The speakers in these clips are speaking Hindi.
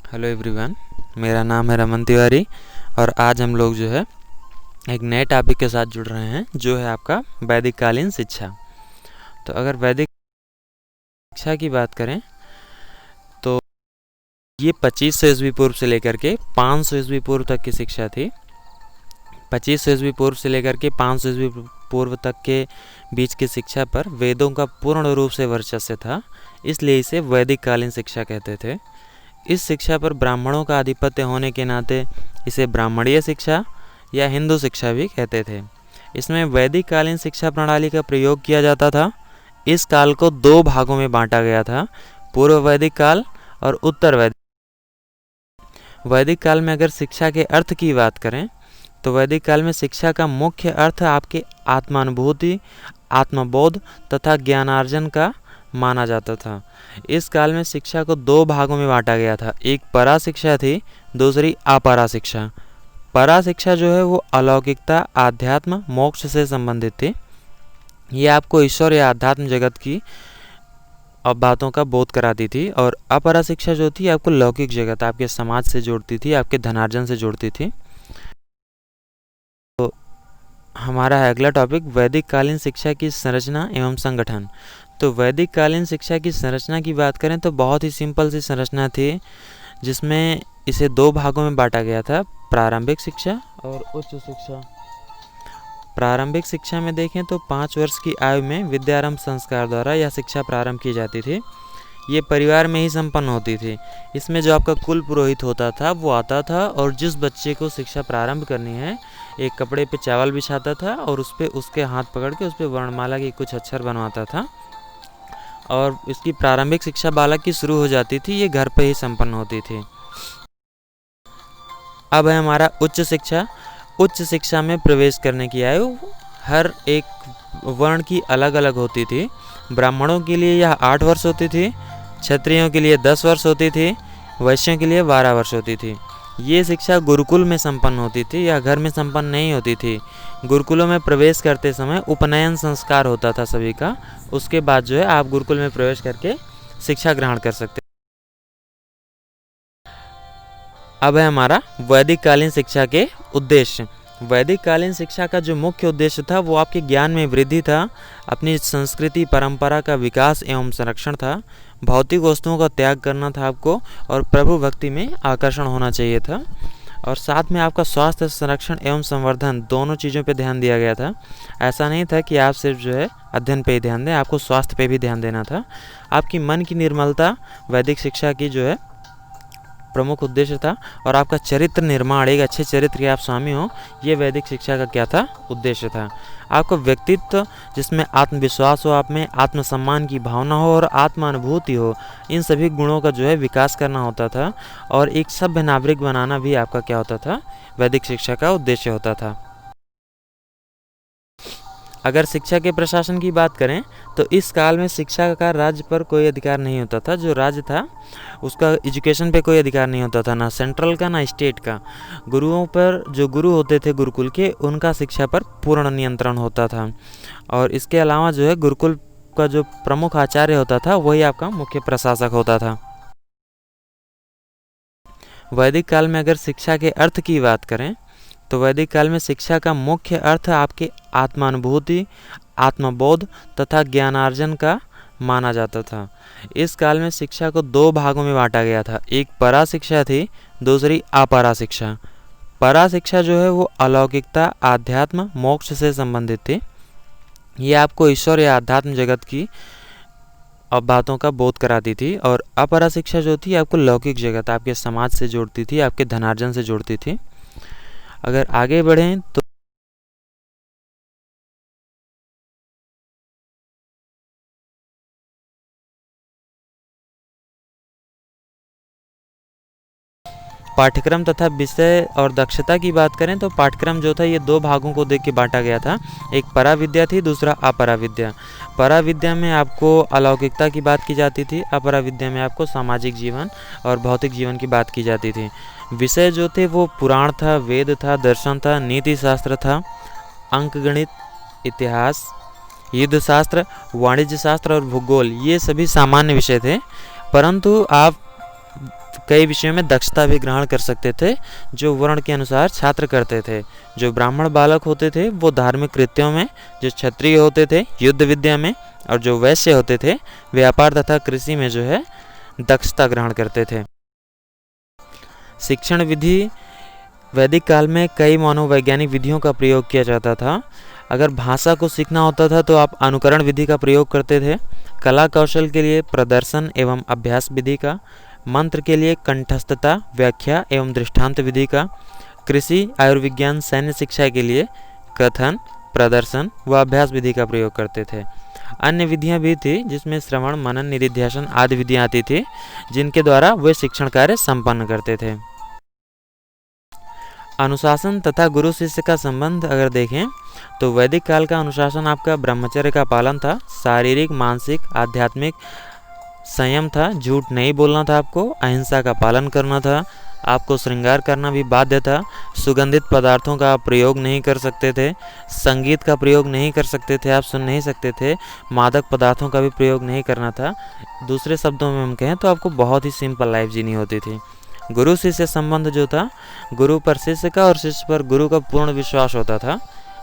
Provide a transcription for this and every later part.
हेलो एवरीवन, मेरा नाम है रमन तिवारी और आज हम लोग जो है एक नए टॉपिक के साथ जुड़ रहे हैं जो है आपका वैदिक कालीन शिक्षा। तो अगर वैदिक शिक्षा की बात करें तो ये 2500 ईस्वी पूर्व से लेकर के 500 ईस्वी पूर्व तक की शिक्षा थी। 2500 ईस्वी पूर्व से लेकर के 500 ईस्वी पूर्व तक के बीच की शिक्षा पर वेदों का पूर्ण रूप से वर्चस्व था, इसलिए इसे वैदिक कालीन शिक्षा कहते थे। इस शिक्षा पर ब्राह्मणों का आधिपत्य होने के नाते इसे ब्राह्मणीय शिक्षा या हिंदू शिक्षा भी कहते थे। इसमें वैदिक कालीन शिक्षा प्रणाली का प्रयोग किया जाता था। इस काल को दो भागों में बांटा गया था, पूर्व वैदिक काल और उत्तर वैदिक। वैदिक काल में अगर शिक्षा के अर्थ की बात करें तो वैदिक काल में शिक्षा का मुख्य अर्थ आपके आत्मानुभूति, आत्मबोध तथा ज्ञानार्जन का माना जाता था। इस काल में शिक्षा को दो भागों में बांटा गया था, एक परा शिक्षा थी, दूसरी अपरा शिक्षा। परा शिक्षा जो है वो अलौकिकता, आध्यात्म, मोक्ष से संबंधित थी। ये आपको ईश्वर या आध्यात्म जगत की बातों का बोध कराती थी। और अपरा शिक्षा जो थी आपको लौकिक जगत, आपके समाज से जोड़ती थी, आपके धनार्जन से जोड़ती थी। तो हमारा है अगला टॉपिक, वैदिक कालीन शिक्षा की संरचना एवं संगठन। तो वैदिक कालीन शिक्षा की संरचना की बात करें तो बहुत ही सिंपल सी संरचना थी, जिसमें इसे दो भागों में बांटा गया था, प्रारंभिक शिक्षा और उच्च शिक्षा। प्रारंभिक शिक्षा में देखें तो 5 वर्ष की आयु में विद्यारंभ संस्कार द्वारा यह शिक्षा प्रारंभ की जाती थी। ये परिवार में ही संपन्न होती थी। इसमें जो आपका कुल पुरोहित होता था वो आता था और जिस बच्चे को शिक्षा प्रारंभ करनी है एक कपड़े पे चावल बिछाता था और उस पर उसके हाथ पकड़ के उस पर वर्णमाला के कुछ अक्षर बनवाता था और इसकी प्रारंभिक शिक्षा बालक की शुरू हो जाती थी। ये घर पे ही संपन्न होती थी। अब है हमारा उच्च शिक्षा। उच्च शिक्षा में प्रवेश करने की आयु हर एक वर्ण की अलग अलग होती थी। ब्राह्मणों के लिए यह 8 वर्ष होती थी, क्षत्रियों के लिए 10 वर्ष होती थी, वैश्यों के लिए 12 वर्ष होती थी। ये शिक्षा गुरुकुल में संपन्न होती थी या घर में संपन्न नहीं होती थी। गुरुकुलों में प्रवेश करते समय उपनयन संस्कार होता था सभी का। उसके बाद जो है आप गुरुकुल में प्रवेश करके शिक्षा ग्रहण कर सकते। अब है हमारा वैदिक कालीन शिक्षा के उद्देश्य। वैदिक कालीन शिक्षा का जो मुख्य उद्देश्य था वो आपके ज्ञान में वृद्धि था, अपनी संस्कृति परंपरा का विकास एवं संरक्षण था, भौतिक वस्तुओं का त्याग करना था आपको और प्रभु भक्ति में आकर्षण होना चाहिए था। और साथ में आपका स्वास्थ्य संरक्षण एवं संवर्धन दोनों चीज़ों पे ध्यान दिया गया था। ऐसा नहीं था कि आप सिर्फ जो है अध्ययन पे ही ध्यान दें, आपको स्वास्थ्य पे भी ध्यान देना था। आपकी मन की निर्मलता वैदिक शिक्षा की जो है प्रमुख उद्देश्य था और आपका चरित्र निर्माण, एक अच्छे चरित्र के आप स्वामी हो, ये वैदिक शिक्षा का क्या था, उद्देश्य था। आपका व्यक्तित्व जिसमें आत्मविश्वास हो, आप में आत्मसम्मान की भावना हो और आत्मानुभूति हो, इन सभी गुणों का जो है विकास करना होता था और एक सभ्य नागरिक बनाना भी आपका क्या होता था, वैदिक शिक्षा का उद्देश्य होता था। अगर शिक्षा के प्रशासन की बात करें तो इस काल में शिक्षा का राज्य पर कोई अधिकार नहीं होता था। जो राज्य था उसका एजुकेशन पे कोई अधिकार नहीं होता था, ना सेंट्रल का ना स्टेट का। गुरुओं पर, जो गुरु होते थे गुरुकुल के, उनका शिक्षा पर पूर्ण नियंत्रण होता था। और इसके अलावा जो है गुरुकुल का जो प्रमुख आचार्य होता था वही आपका मुख्य प्रशासक होता था। वैदिक काल में अगर शिक्षा के अर्थ की बात करें तो वैदिक काल में शिक्षा का मुख्य अर्थ आपके आत्मानुभूति, आत्मबोध तथा ज्ञानार्जन का माना जाता था। इस काल में शिक्षा को दो भागों में बांटा गया था, एक परा शिक्षा थी, दूसरी अपरा शिक्षा। परा शिक्षा जो है वो अलौकिकता, आध्यात्म, मोक्ष से संबंधित थी। ये आपको ईश्वर या आध्यात्म जगत की बातों का बोध कराती थी। और अपरा शिक्षा जो थी आपको लौकिक जगत, आपके समाज से जोड़ती थी, आपके धनार्जन से जोड़ती थी। अगर आगे बढ़ें तो पाठ्यक्रम तथा विषय और दक्षता की बात करें तो पाठ्यक्रम जो था ये दो भागों को देख के बांटा गया था, एक परा विद्या थी, दूसरा अपरा विद्या। परा विद्या में आपको अलौकिकता की बात की जाती थी, अपरा विद्या में आपको सामाजिक जीवन और भौतिक जीवन की बात की जाती थी। विषय जो थे वो पुराण था, वेद था, दर्शन था, नीति शास्त्र था, अंकगणित, इतिहास, युद्ध शास्त्र, वाणिज्य शास्त्र और भूगोल, ये सभी सामान्य विषय थे। परंतु आप कई विषयों में दक्षता भी ग्रहण कर सकते थे, जो वर्ण के अनुसार छात्र करते थे। जो ब्राह्मण बालक होते थे वो धार्मिक कृत्यों में, जो क्षत्रिय होते थे युद्ध विद्या में, और जो वैश्य होते थे व्यापार तथा कृषि में जो है दक्षता ग्रहण करते थे। शिक्षण विधि वैदिक काल में कई मनोवैज्ञानिक विधियों का प्रयोग किया जाता था। अगर भाषा को सीखना होता था तो आप अनुकरण विधि का प्रयोग करते थे, कला कौशल के लिए प्रदर्शन एवं अभ्यास विधि का, मंत्र के लिए कंठस्थता, व्याख्या एवं दृष्टांत विधि का, कृषि आयुर्विज्ञान सैन्य शिक्षा के लिए कथन, प्रदर्शन व अभ्यास विधि का प्रयोग करते थे। अन्य विधियां भी थी जिसमें श्रवण, मनन, निधिध्यासन आदि विधियां आती थी, जिनके द्वारा वे शिक्षण कार्य संपन्न करते थे। अनुशासन तथा गुरु शिष्य का संबंध अगर देखें तो वैदिक काल का अनुशासन आपका ब्रह्मचर्य का पालन था, शारीरिक, मानसिक, आध्यात्मिक संयम था, झूठ नहीं बोलना था आपको, अहिंसा का पालन करना था, आपको श्रृंगार करना भी बाध्य था, सुगंधित पदार्थों का आप प्रयोग नहीं कर सकते थे, संगीत का प्रयोग नहीं कर सकते थे, आप सुन नहीं सकते थे, मादक पदार्थों का भी प्रयोग नहीं करना था। दूसरे शब्दों में हम कहें तो आपको बहुत ही सिंपल लाइफ जीनी होती थी। गुरु शिष्य संबंध जो था, गुरु पर शिष्य का और शिष्य पर गुरु का पूर्ण विश्वास होता था।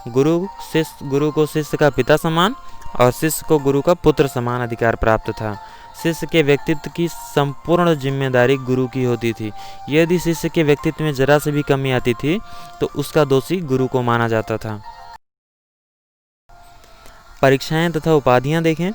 गुरु को शिष्य का पिता समान और शिष्य को गुरु का पुत्र समान अधिकार प्राप्त था। शिष्य के व्यक्तित्व की संपूर्ण जिम्मेदारी गुरु की होती थी। यदि शिष्य के व्यक्तित्व में जरा से भी कमी आती थी तो उसका दोषी गुरु को माना जाता था। परीक्षाएं तथा उपाधियां देखें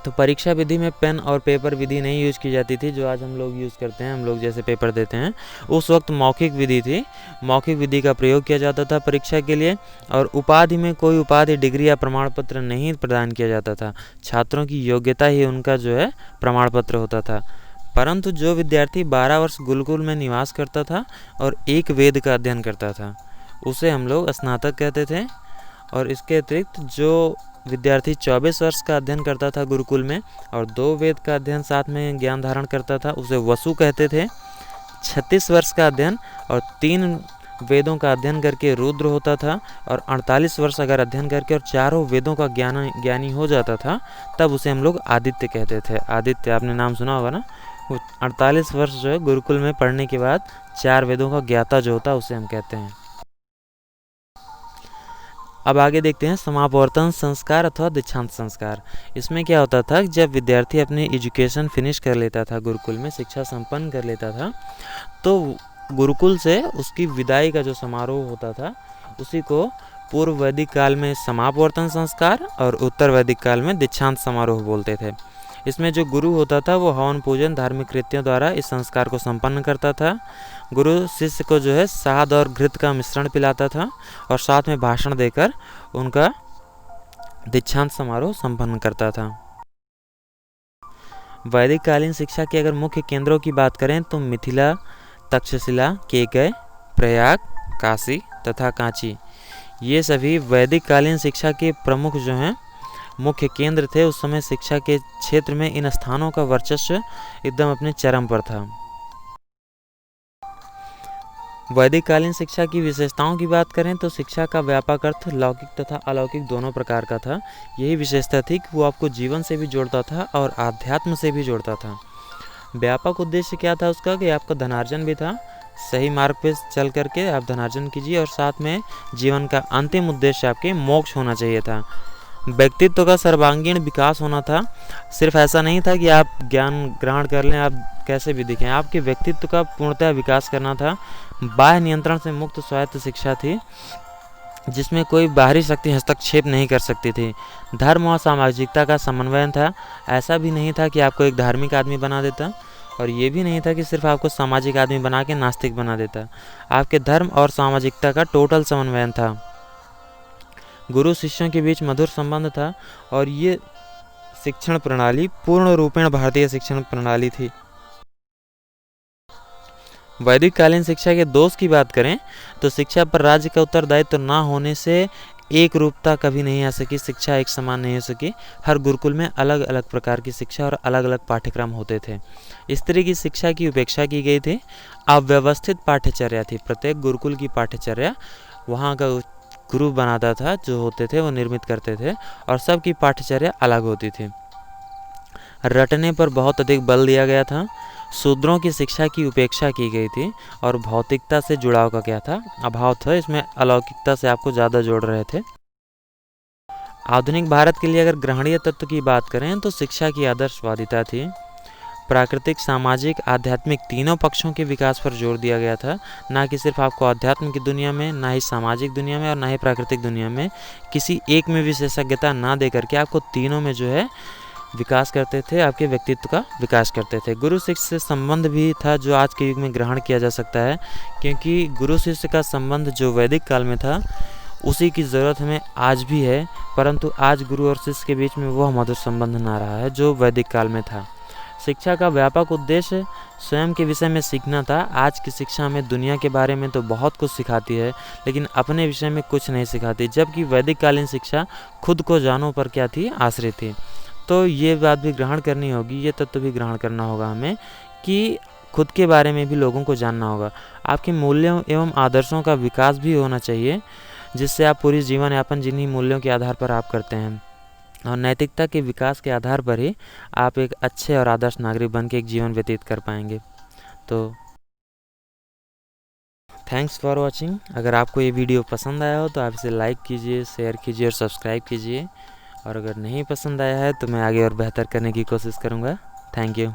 तो परीक्षा विधि में पेन और पेपर विधि नहीं यूज की जाती थी, जो आज हम लोग यूज़ करते हैं, हम लोग जैसे पेपर देते हैं। उस वक्त मौखिक विधि थी, मौखिक विधि का प्रयोग किया जाता था परीक्षा के लिए। और उपाधि में कोई उपाधि, डिग्री या प्रमाण पत्र नहीं प्रदान किया जाता था। छात्रों की योग्यता ही उनका जो है प्रमाण पत्र होता था। परंतु जो विद्यार्थी 12 वर्ष गुरुकुल में निवास करता था और एक वेद का अध्ययन करता था उसे हम लोग स्नातक कहते थे। और इसके अतिरिक्त जो विद्यार्थी 24 वर्ष का अध्ययन करता था गुरुकुल में और 2 वेद का अध्ययन साथ में ज्ञान धारण करता था उसे वसु कहते थे। 36 वर्ष का अध्ययन और 3 वेदों का अध्ययन करके रुद्र होता था। और 48 वर्ष अगर अध्ययन करके और 4 वेदों का ज्ञानी हो जाता था तब उसे हम लोग आदित्य कहते थे। आदित्य आपने नाम सुना होगा ना। वो 48 वर्ष जो है गुरुकुल में पढ़ने के बाद 4 वेदों का ज्ञाता जो होता है उसे हम कहते हैं। अब आगे देखते हैं समापवर्तन संस्कार अथवा दीक्षांत संस्कार। इसमें क्या होता था, जब विद्यार्थी अपनी एजुकेशन फिनिश कर लेता था, गुरुकुल में शिक्षा संपन्न कर लेता था, तो गुरुकुल से उसकी विदाई का जो समारोह होता था उसी को पूर्व वैदिक काल में समापवर्तन संस्कार और उत्तर वैदिक काल में दीक्षांत समारोह बोलते थे। इसमें जो गुरु होता था वो हवन पूजन धार्मिक कृत्यों द्वारा इस संस्कार को संपन्न करता था। गुरु शिष्य को जो है शहद और घृत का मिश्रण पिलाता था और साथ में भाषण देकर उनका दीक्षांत समारोह संपन्न करता था। वैदिक कालीन शिक्षा के अगर मुख्य केंद्रों की बात करें तो मिथिला, तक्षशिला, केकय, प्रयाग, काशी तथा कांची, ये सभी वैदिक कालीन शिक्षा के प्रमुख जो हैं मुख्य केंद्र थे। उस समय शिक्षा के क्षेत्र में इन स्थानों का वर्चस्व एकदम अपने चरम पर था। वैदिक कालीन शिक्षा की विशेषताओं की बात करें तो शिक्षा का व्यापक अर्थ लौकिक तथा अलौकिक दोनों प्रकार का था। यही विशेषता थी कि वो आपको जीवन से भी जोड़ता था और आध्यात्म से भी जोड़ता था। व्यापक उद्देश्य क्या था उसका कि आपका धनार्जन भी था, सही मार्ग पे चल करके आप धनार्जन कीजिए और साथ में जीवन का अंतिम उद्देश्य आपके मोक्ष होना चाहिए था। व्यक्तित्व का सर्वांगीण विकास होना था। सिर्फ ऐसा नहीं था कि आप ज्ञान ग्रहण कर लें, आप कैसे भी दिखें, आपके व्यक्तित्व का पूर्णतः विकास करना था। बाह्य नियंत्रण से मुक्त स्वायत्त शिक्षा थी जिसमें कोई बाहरी शक्ति हस्तक्षेप नहीं कर सकती थी। धर्म और सामाजिकता का समन्वय था। ऐसा भी नहीं था कि आपको एक धार्मिक आदमी बना देता और ये भी नहीं था कि सिर्फ आपको सामाजिक आदमी बना के नास्तिक बना देता। आपके धर्म और सामाजिकता का टोटल समन्वय था। गुरु शिष्यों के बीच मधुर संबंध था और ये शिक्षण प्रणाली पूर्ण रूपेण भारतीय शिक्षण प्रणाली थी। वैदिक कालीन शिक्षा के दोष की बात करें तो शिक्षा पर राज्य का उत्तरदायित्व न होने से एक रूपता कभी नहीं आ सकी, शिक्षा एक समान नहीं हो सकी। हर गुरुकुल में अलग अलग प्रकार की शिक्षा और अलग अलग पाठ्यक्रम होते थे। इस तरह की शिक्षा की उपेक्षा की गई थी। अव्यवस्थित पाठ्यचर्या थी। प्रत्येक गुरुकुल की पाठ्यचर्या वहाँ का गुरु बनाता था, जो होते थे वो निर्मित करते थे और सबकी पाठ्यचर्या अलग होती थी। रटने पर बहुत अधिक बल दिया गया था, शूद्रों की शिक्षा की उपेक्षा की गई थी और भौतिकता से जुड़ाव का क्या था, अभाव था। इसमें अलौकिकता से आपको ज़्यादा जोड़ रहे थे। आधुनिक भारत के लिए अगर ग्रहणीय तत्व की बात करें तो शिक्षा की आदर्शवादिता थी। प्राकृतिक, सामाजिक, आध्यात्मिक तीनों पक्षों के विकास पर जोर दिया गया था, ना कि सिर्फ आपको अध्यात्म की दुनिया में, ना ही सामाजिक दुनिया में और ना ही प्राकृतिक दुनिया में किसी एक में विशेषज्ञता ना दे करके आपको तीनों में जो है विकास करते थे, आपके व्यक्तित्व का विकास करते थे। गुरु शिष्य से संबंध भी था जो आज के युग में ग्रहण किया जा सकता है, क्योंकि गुरु शिष्य का संबंध जो वैदिक काल में था उसी की ज़रूरत हमें आज भी है, परंतु आज गुरु और शिष्य के बीच में वह मधुर संबंध ना रहा है जो वैदिक काल में था। शिक्षा का व्यापक उद्देश्य स्वयं के विषय में सीखना था। आज की शिक्षा हमें दुनिया के बारे में तो बहुत कुछ सिखाती है, लेकिन अपने विषय में कुछ नहीं सिखाती, जबकि वैदिक कालीन शिक्षा खुद को जानो पर क्या थी, आश्रित थी। तो ये बात भी ग्रहण करनी होगी, ये तत्व भी ग्रहण करना होगा हमें कि खुद के बारे में भी लोगों को जानना होगा। आपके मूल्यों एवं आदर्शों का विकास भी होना चाहिए, जिससे आप पूरी जीवन यापन जिन्हीं मूल्यों के आधार पर आप करते हैं और नैतिकता के विकास के आधार पर ही आप एक अच्छे और आदर्श नागरिक बन के एक जीवन व्यतीत कर पाएंगे। तो थैंक्स फॉर वॉचिंग। अगर आपको ये वीडियो पसंद आया हो तो आप इसे लाइक कीजिए, शेयर कीजिए और सब्सक्राइब कीजिए, और अगर नहीं पसंद आया है तो मैं आगे और बेहतर करने की कोशिश करूँगा। Thank you.